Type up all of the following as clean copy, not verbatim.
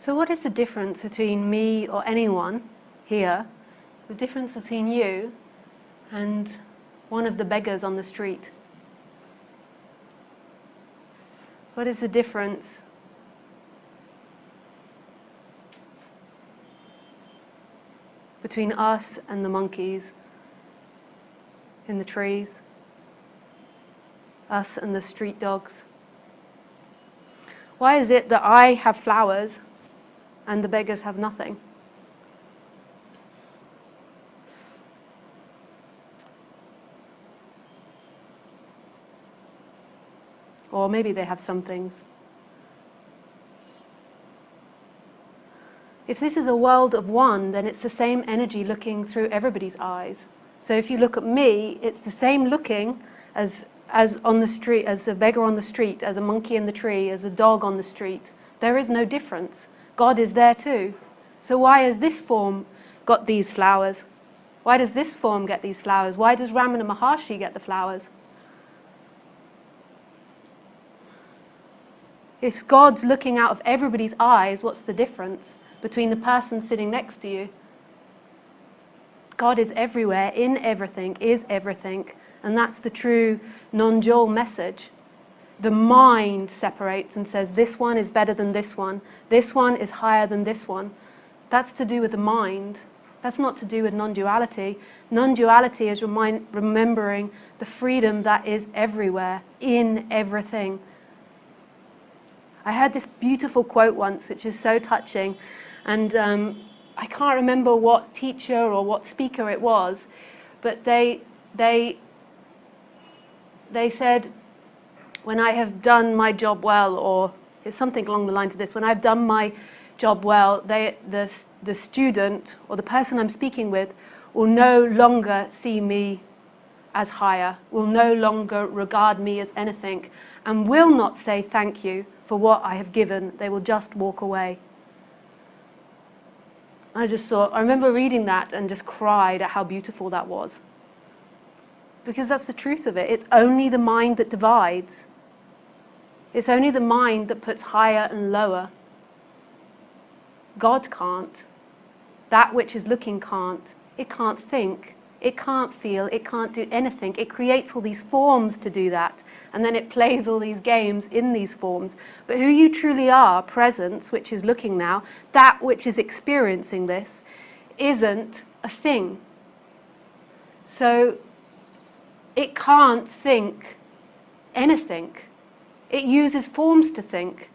So what is the difference between me or anyone here, the difference between you and one of the beggars on the street? What is the difference between us and the monkeys in the trees, us and the street dogs? Why is it that I have flowers and the beggars have nothing? Or maybe they have some things. If this is a world of one, then it's the same energy looking through everybody's eyes. So if you look at me, it's the same looking as on the street, as a beggar on the street, as a monkey in the tree, as a dog on the street. There is no difference. God is there too. So why has this form got these flowers? Why does this form get these flowers? Why does Ramana Maharshi get the flowers? If God's looking out of everybody's eyes, what's the difference between the person sitting next to you? God is everywhere, in everything, is everything. And that's the true non-dual message. The mind separates and says, this one is better than this one is higher than this one. That's to do with the mind. That's not to do with non-duality. Non-duality is remembering the freedom that is everywhere, in everything. I heard this beautiful quote once, which is so touching, and I can't remember what teacher or what speaker it was, but they said, when I have done my job well, or it's something along the lines of this, when I've done my job well, the student or the person I'm speaking with will no longer see me as higher, will no longer regard me as anything, and will not say thank you for what I have given. They will just walk away. I remember reading that and just cried at how beautiful that was. Because that's the truth of it. It's only the mind that divides. It's only the mind that puts higher and lower. God can't. That which is looking can't. It can't think. It can't feel. It can't do anything. It creates all these forms to do that. And then it plays all these games in these forms. But who you truly are, presence, which is looking now, that which is experiencing this, isn't a thing. So it can't think anything. It uses forms to think.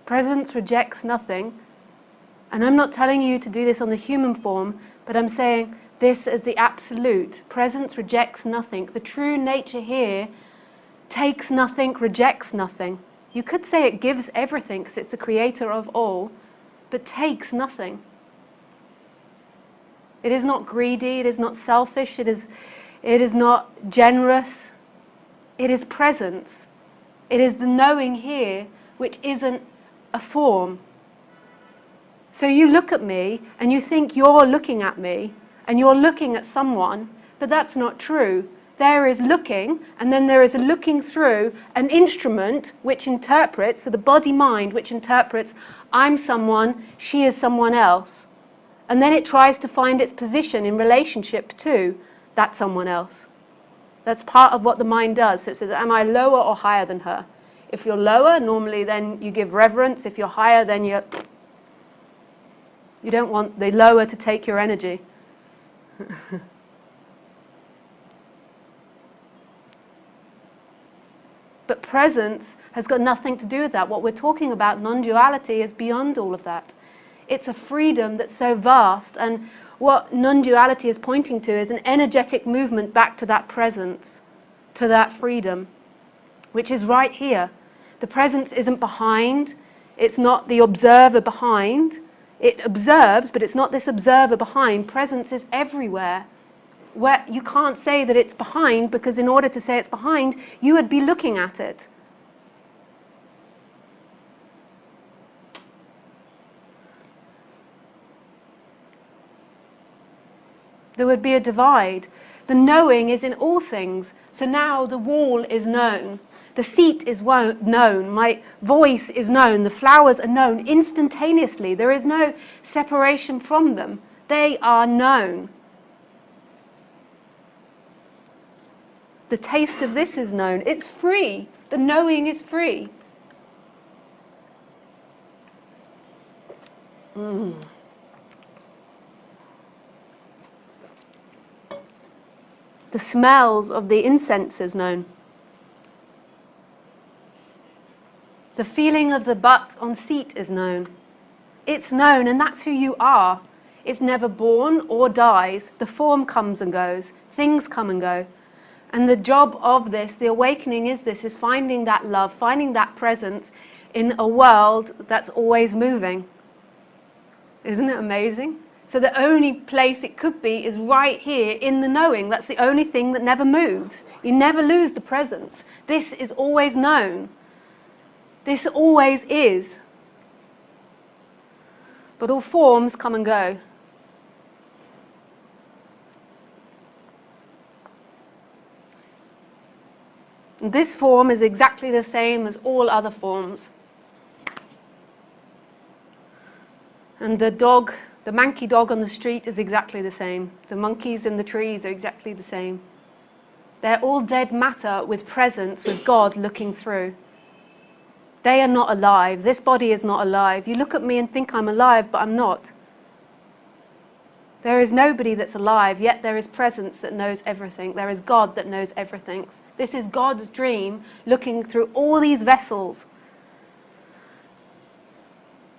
Presence rejects nothing. And I'm not telling you to do this on the human form, but I'm saying this as the absolute. Presence rejects nothing. The true nature here takes nothing, rejects nothing. You could say it gives everything because it's the creator of all, but takes nothing. It is not greedy, it is not selfish, it is not generous. It is presence. It is the knowing here, which isn't a form. So you look at me and you think you're looking at me and you're looking at someone, but that's not true. There is looking, and then there is a looking through an instrument which interprets, so the body-mind which interprets, I'm someone, she is someone else. And then it tries to find its position in relationship to that someone else. That's part of what the mind does. So it says, am I lower or higher than her? If you're lower, normally then you give reverence. If you're higher, then you don't want the lower to take your energy. But presence has got nothing to do with that. What we're talking about, non-duality, is beyond all of that. It's a freedom that's so vast, and what non-duality is pointing to is an energetic movement back to that presence, to that freedom, which is right here. The presence isn't behind. It's not the observer behind. It observes, but it's not this observer behind. Presence is everywhere. where you can't say that it's behind, because in order to say it's behind, you would be looking at it. There would be a divide. The knowing is in all things. So now the wall is known. The seat is known. My voice is known. The flowers are known instantaneously. There is no separation from them. They are known. The taste of this is known. It's free. The knowing is free. The smells of the incense is known. The feeling of the butt on seat is known. It's known, and that's who you are. It's never born or dies. The form comes and goes. Things come and go. And the job of this, the awakening is this, is finding that love, finding that presence in a world that's always moving. Isn't it amazing? So the only place it could be is right here in the knowing. That's the only thing that never moves. You never lose the presence. This is always known. This always is. But all forms come and go. And this form is exactly the same as all other forms. And the dog, the manky dog on the street is exactly the same. The monkeys in the trees are exactly the same. They're all dead matter with presence, with God looking through. They are not alive. This body is not alive. You look at me and think I'm alive, but I'm not. There is nobody that's alive, yet there is presence that knows everything. There is God that knows everything. This is God's dream, looking through all these vessels.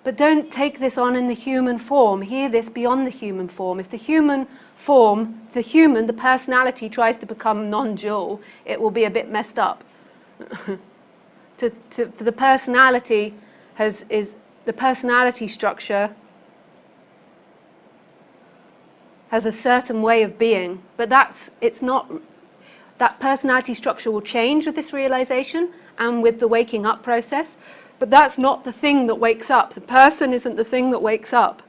But don't take this on in the human form. Hear this beyond the human form. If the human form, the personality tries to become non-dual, it will be a bit messed up. For the personality is the personality structure has a certain way of being, but it's not. That personality structure will change with this realization and with the waking up process, but that's not the thing that wakes up. The person isn't the thing that wakes up.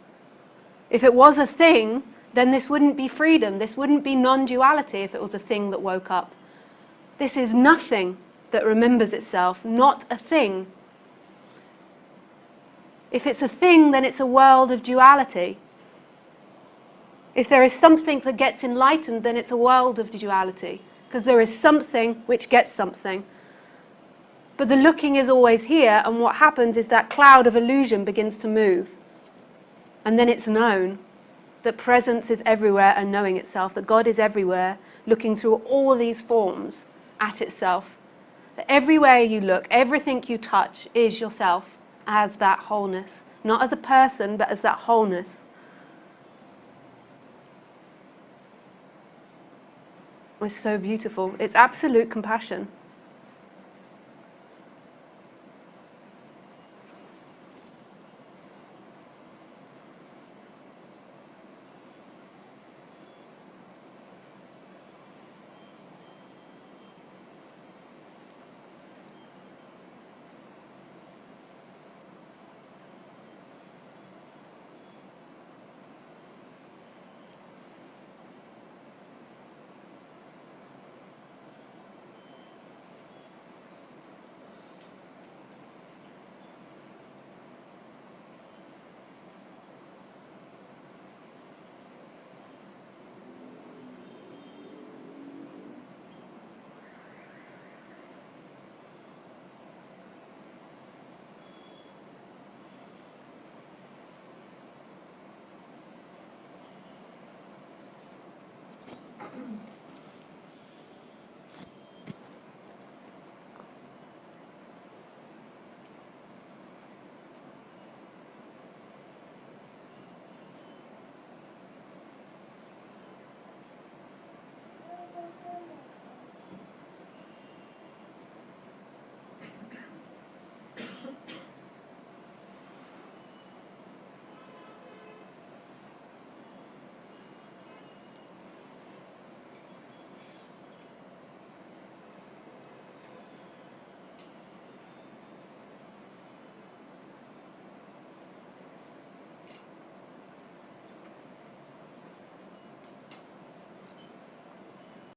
If it was a thing, then this wouldn't be freedom. This wouldn't be non-duality if it was a thing that woke up. This is nothing that remembers itself, not a thing. If it's a thing, then it's a world of duality. If there is something that gets enlightened, then it's a world of duality, because there is something which gets something. But the looking is always here, and what happens is that cloud of illusion begins to move. And then it's known that presence is everywhere and knowing itself, that God is everywhere, looking through all these forms at itself. That everywhere you look, everything you touch is yourself as that wholeness. Not as a person, but as that wholeness. It's so beautiful. It's absolute compassion.